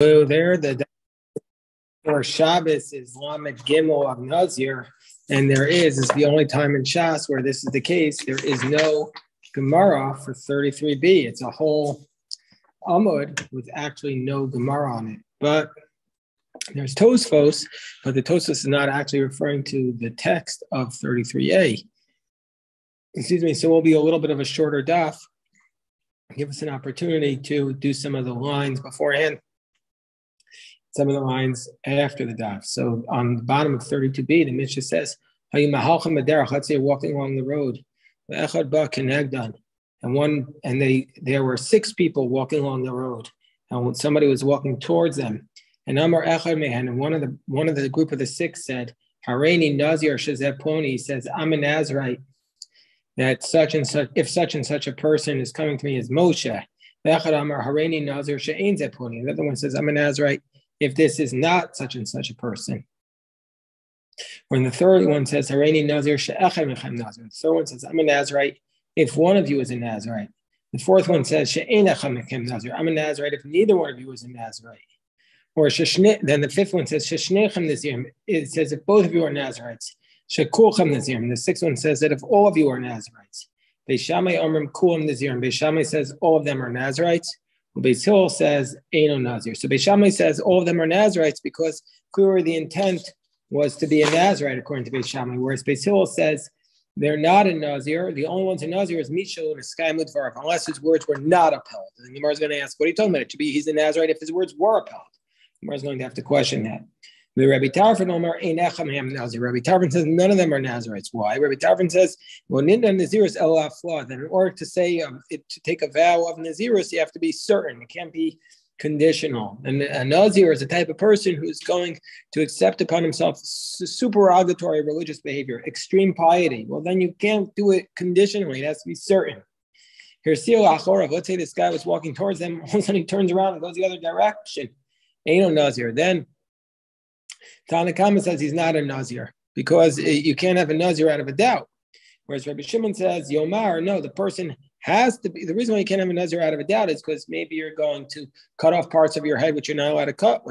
So there, the for Shabbos is Lamed Gimel of Nazir, and is the only time in Shas where this is the case. There is no Gemara for 33b. It's a whole Amud with actually no Gemara on it. But there's Tosfos, but the Tosfos is not actually referring to the text of 33a. Excuse me, so we'll be a little bit of a shorter daf. Give us an opportunity to do some of the lines beforehand, some of the lines after the daf. So on the bottom of 32b, the Mishnah says, let's say you're walking along the road, and there were 6 people walking along the road, and when somebody was walking towards them, and Amar Echad Mehan, and one of the group of the 6 said, Hareini Nazir Shazeh Ploni, he says, I'm a Nazirite, that such and such a person is coming to me as Moshe. The other one says, I'm a Nazirite if this is not such and such a person. When the third one says, Hareini Nazir she'echem mechem Nazir. The third one says, I'm a Nazirite if one of you is a Nazirite. The fourth one says, she'enechem mechem Nazir. I'm a Nazirite if neither one of you is a Nazirite. Or then the fifth one says, she'shnechem Nazir. It says, if both of you are Nazirites. Shekulchem Nazir. And the sixth one says that if all of you are Nazirites. Beis Shammai Omrim Kulam Nazir. And Beis Shammai says all of them are Nazirites. Beis Hillel says Eino Nazir. So Beis Shammai says all of them are Nazirites because clearly the intent was to be a Nazirite according to Beis Shammai. Whereas Beis Hillel says they're not a Nazir. The only ones a Nazir is Mishal and Sky Mudvarav, unless his words were not upheld. And the Gemara is going to ask, what are you talking about? It should be he's a Nazirite if his words were upheld. The Gemara is going to have to question that. The Rabbi Tarfon Omar Einechem Ham Nazir. Rabbi Tarfon says none of them are Nazirites. Why? Rabbi Tarfon says, well, Ninda Nazirus Elah Flaw. That in order to say to take a vow of Nazirus, you have to be certain. It can't be conditional. And a Nazir is a type of person who's going to accept upon himself supererogatory religious behavior, extreme piety. Well, then you can't do it conditionally. It has to be certain. Here's Sil Achorav. Let's say this guy was walking towards them. All of a sudden he turns around and goes the other direction. Ain't no Nazir. Then Tanakama says he's not a Nazir because you can't have a Nazir out of a doubt. Whereas Rabbi Shimon says, Yomar, no, the person has to be. The reason why you can't have a Nazir out of a doubt is because maybe you're going to cut off parts of your head which you're not allowed to cut.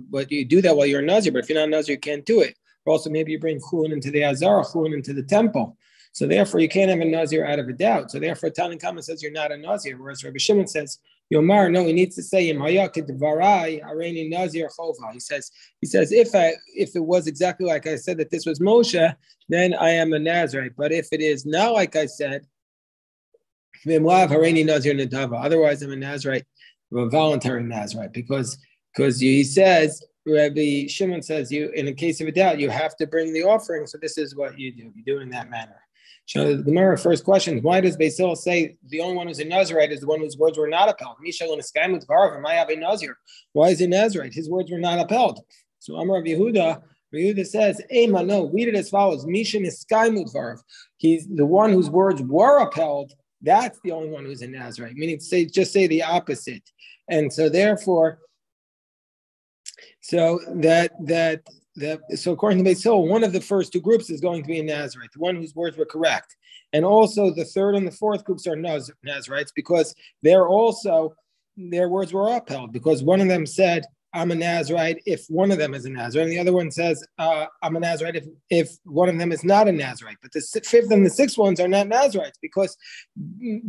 But you do that while you're a Nazir. But if you're not a Nazir, you can't do it. Or also maybe you bring chulin into the Azara, chulin into the temple. So therefore, you can't have a Nazir out of a doubt. So therefore, Tanakama says you're not a Nazir. Whereas Rabbi Shimon says, Yomar, no, he needs to say Nazir Chova. He says, if it was exactly like I said that this was Moshe, then I am a Nazirite. But if it is not like I said, otherwise I'm a Nazirite, a voluntary Nazirite, because he says, Rabbi Shimon says, you in a case of a doubt, you have to bring the offering. So this is what you do. You do it in that manner. So the Gemara first question: why does Beis Hillel say the only one who's a Nazirite is the one whose words were not upheld? Mishal and Sky Mudvarav, am I have a Nazir? Why is he Nazirite? His words were not upheld. So Amar of Yehuda says, Ema, no, read it as follows: Mishin is Sky Mudvarav. He's the one whose words were upheld. That's the only one who's a Nazirite. Meaning, just say the opposite. And so therefore, so according to Beis Hillel, one of the first 2 groups is going to be a Nazirite, the one whose words were correct. And also the third and the fourth groups are Nazirites because their words were upheld, because one of them said, I'm a Nazirite if one of them is a Nazirite, and the other one says, I'm a Nazirite if one of them is not a Nazirite. But the fifth and the sixth ones are not Nazirites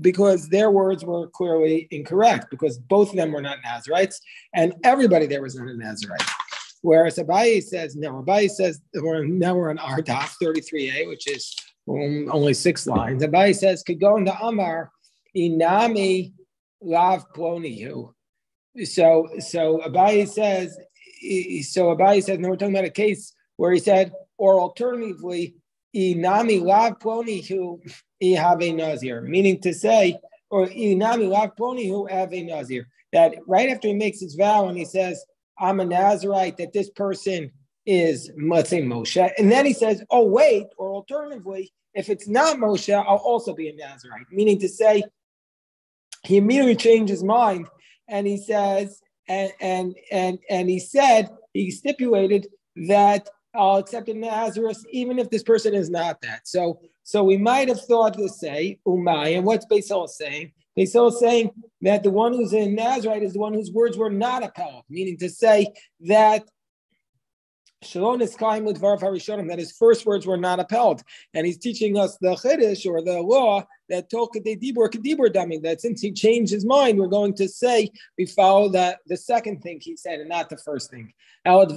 because their words were clearly incorrect, because both of them were not Nazirites, and everybody there was not a Nazirite. Whereas Abaye says, no, Abaye says, now we're on our daf 33a, which is only 6 lines. Abaye says, could go into Amar, Inami Lav Plonihu. So Abaye says, no, we're talking about a case where he said, or alternatively, Inami Lav Plonihu Ihave Nazir, meaning to say, or Inami Lav Plonihu Have Nazir, that right after he makes his vow and he says, I'm a Nazirite, that this person is, let's say, Moshe. And then he says, oh, wait, or alternatively, if it's not Moshe, I'll also be a Nazirite. Meaning to say, he immediately changed his mind, and he says, and he stipulated that I'll accept a Nazirus even if this person is not that. So we might have thought to say, Umay, and what's Beis Hillel saying? Beisil is saying that the one who's a Nazirite is the one whose words were not upheld, meaning to say that that his first words were not upheld. And he's teaching us the chiddush or the law that that since he changed his mind, we're going to say we follow the second thing he said and not the first thing. The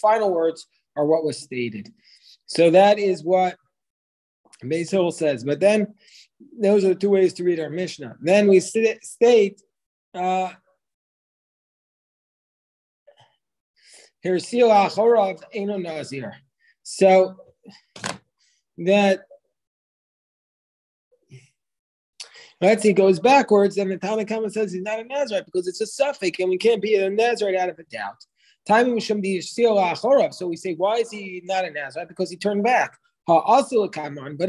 final words are what was stated. So that is what Beis Hillel says. But then those are the two ways to read our Mishnah. Then we state Hirsil Achorav Eino Nazir. So that let's see, goes backwards, and the Tanna Kama says he's not a Nazirite because it's a suffix, and we can't be a Nazirite out of a doubt. So we say, why is he not a Nazirite? Because he turned back. But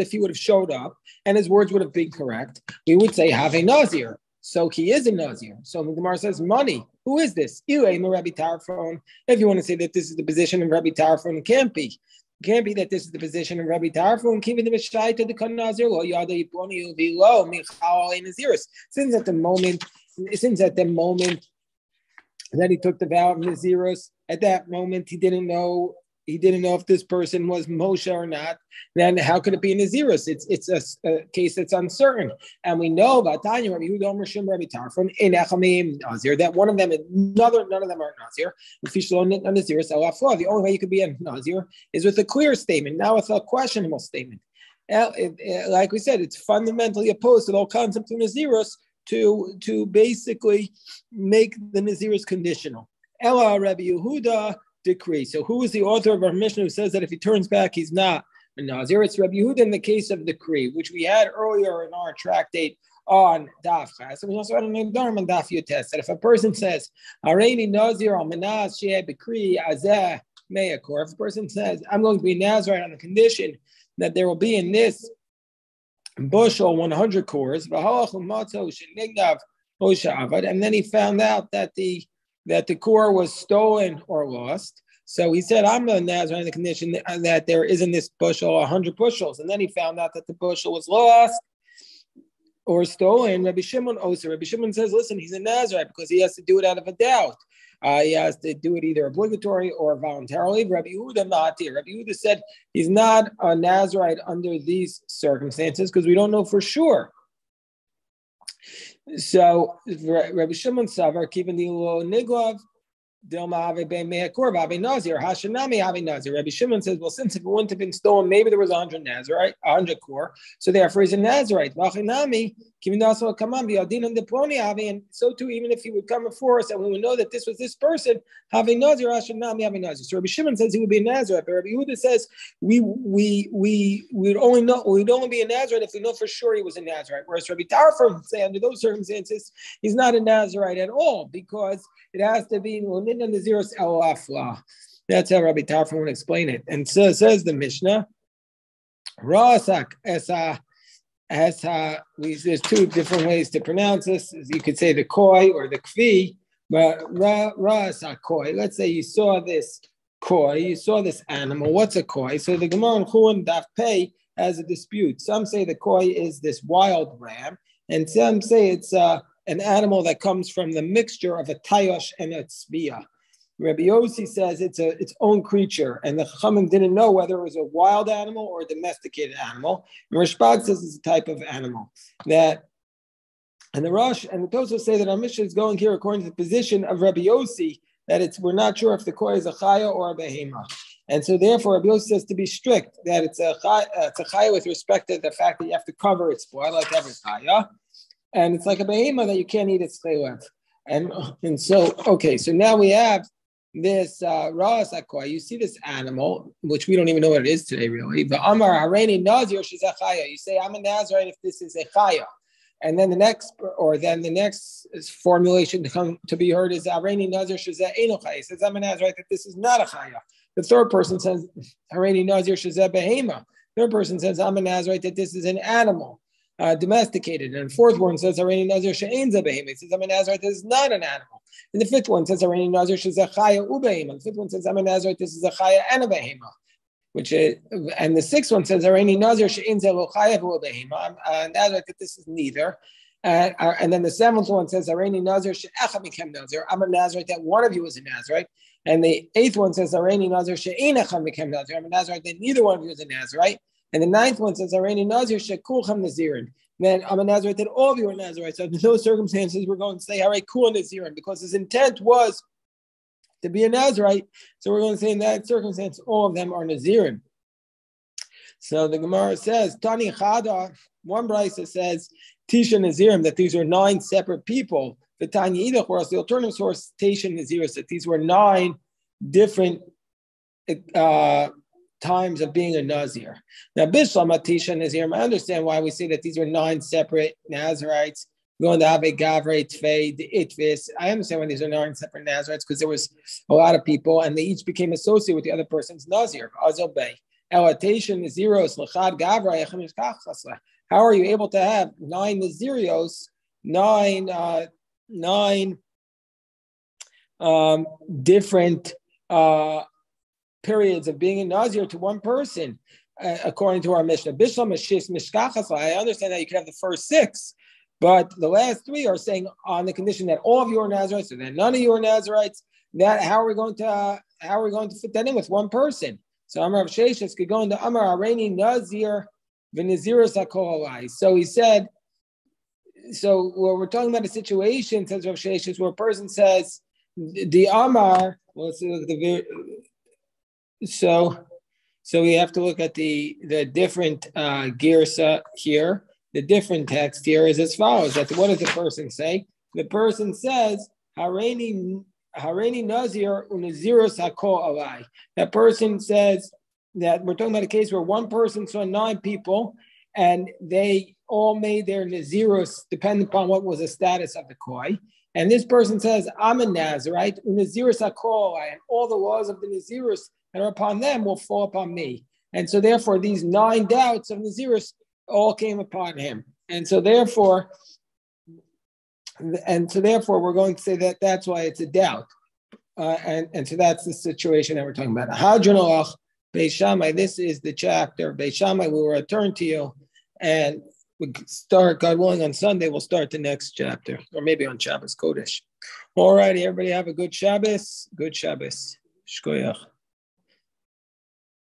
if he would have showed up and his words would have been correct, we would say, have a Nazir. So he is a Nazir. So the Gemara says, money. Who is this? If you want to say that this is the position of Rabbi Tarfon, it can't be. It can't be that this is the position of Rabbi Tarfon. Since at the moment that he took the vow of Nazirus, at that moment he didn't know if this person was Moshe or not. Then how could it be Nazirus? It's a case that's uncertain. And we know about Tanya, Rabbi Yehuda, Rishim, Rabbi Tarfon, in Echamim Nazir, that one of them, none of them are Nazir. The only way you could be a Nazir is with a clear statement, not with a questionable statement. Like we said, it's fundamentally opposed to the whole concept of Nazirus to basically make the Nazirus conditional. Ella Rabbi Yehuda decree. So who is the author of our Mishnah who says that if he turns back, he's not a Nazir? It's Rabbi Yehuda in the case of decree, which we had earlier in our tractate on Daf Chas. And we also had a name on Daf Yotes, that if a person says, Areini Nazir al Manas Sheh Bekri Azeh Meyakor, if a person says, I'm going to be Nazirite on the condition that there will be in this bushel 100 cores, and then he found out that the core was stolen or lost. So he said, I'm a Nazarite on the condition that there is in this bushel 100 bushels. And then he found out that the bushel was lost or stolen. Rabbi Shimon says, listen, he's a Nazarite because he has to do it out of a doubt. He has to do it either obligatory or voluntarily. Rabbi Yehuda not here. Rabbi Yehuda said he's not a Nazarite under these circumstances because we don't know for sure. So Rabbi Shimon Savar, keeping the Niglav, Dilma Ave Ben Meakor, Ave Nazir, Hashanami Ave Nazir. Rabbi Shimon says, well, since if it wouldn't have been stolen, maybe there was 100 Nazirite, 100 core, so therefore he's a Nazirite. Vachinami, and so too, even if he would come before us and we would know that this was this person, Ave Nazir, Hashanami Ave Nazir. So Rabbi Shimon says he would be a Nazirite, but Rabbi Yehuda says we'd only be a Nazirite if we know for sure he was a Nazirite. Whereas Rabbi Tarfon would say under those circumstances, he's not a Nazirite at all because it has to be Nazirus El Afla. That's how Rabbi Tarfon would explain it. And so says the Mishnah, Rasak there's two different ways to pronounce this. You could say the koi or the kvi, but Rasak koi. Let's say you saw this koi, you saw this animal. What's a koi? So the Gemara in Chun Daf Pei has a dispute. Some say the koi is this wild ram, and some say it's an animal that comes from the mixture of a tayosh and a tzbiya. Rabbi Yossi says it's its own creature, and the Chachamim didn't know whether it was a wild animal or a domesticated animal. And Rashbag says it's a type of animal. And the Rosh and the Tosfos say that our Mishnah is going here according to the position of Rabbi Yossi, that we're not sure if the koi is a chaya or a behema. And so therefore Rabbi Yossi says to be strict, that it's a chaya with respect to the fact that you have to cover its spoil like every chaya. And it's like a behema that you can't eat its chaylev. And so, okay, so now we have this Ra'as HaKoi. You see this animal, which we don't even know what it is today, really. The Amar Hareini Nazir Shizachaya. You say, I'm a Nazirite if this is a chaya. And then the next formulation to be heard is Hareini Nazir Shizah Eino Chaya. He says, I'm a Nazirite that this is not a chaya. The third person says, Hareini Nazir Shizah Behema. Third person says, I'm a Nazirite that this is an animal. Domesticated. And the fourth one says, Hareini Nazir She'ein Zeh Behema. It says, I'm a Nazirite, this is not an animal. And the fifth one says, Hareini Nazir She'zeh Chaya Ubehema. The fifth one says, I'm a Nazirite, this is a Chaya and a Behema. which is, and the sixth one says, "Areni Nazir she'in ze lo chayav hu behema." Nazir that this is neither. And then the seventh one says, "Areni Nazir she'echa mikem Nazir." I'm a Nazirite that one of you is a Nazirite. And the eighth one says, "Areni Nazir she'ein echa mikem Nazir." I'm a Nazirite that neither one of you is a Nazirite. And the ninth one says, "Areni Nazir she'kulchem Nazirin." Then I'm a Nazirite that all of you are Nazirites. So in those circumstances, we're going to say, "Hare kul Nazirin," because his intent was to be a Nazirite. So we're going to say in that circumstance, all of them are Nazirin. So the Gemara says, Tani Chada, one brisa says, Tisha Nazirim, that these were 9 separate people. The Tanya Idach, whereas the alternative source, Tisha Nazir, that these were 9 different times of being a Nazir. Now, Bishlama Tisha Nazirim, I understand why we say that these were 9 separate Nazirites. Going to have a Gavre, Tfei, the Itvis. I understand why these are 9 separate Nazirites, because there was a lot of people, and they each became associated with the other person's Nazir. Azal Bey. How are you able to have 9 Nazirios, 9 different periods of being a Nazir to one person, according to our Mishnah? I understand that you could have the first 6, but the last 3 are saying on the condition that all of you are Nazirites, and then none of you are Nazirites. That how are we going to fit that in with one person? So Amar Rav Sheshes could go into Amar Areni Nazir v'Nazirus Hakol Alai. So he said, so we're talking about a situation, says Rav Sheshes, where a person says, the Amar, well, let's look at the, so we have to look at the different girsa here. The different text here is as follows. That what does the person say? The person says, Hareni Nazir unazirus hakol alai. That person says that we're talking about a case where one person saw 9 people and they all made their nazirus depending upon what was the status of the koi. And this person says, I'm a Nazirite, unazirus hakol alai, and all the laws of the nazirus that are upon them will fall upon me. And so therefore these 9 doubts of nazirus all came upon him. And so therefore we're going to say that that's why it's a doubt. And so that's the situation that we're talking about. Hadronolach, Beis Shammai, this is the chapter. Beis Shammai, we will return to you. And we start, God willing, on Sunday, we'll start the next chapter. Or maybe on Shabbos Kodesh. All righty, everybody have a good Shabbos. Good Shabbos. Shkoyach.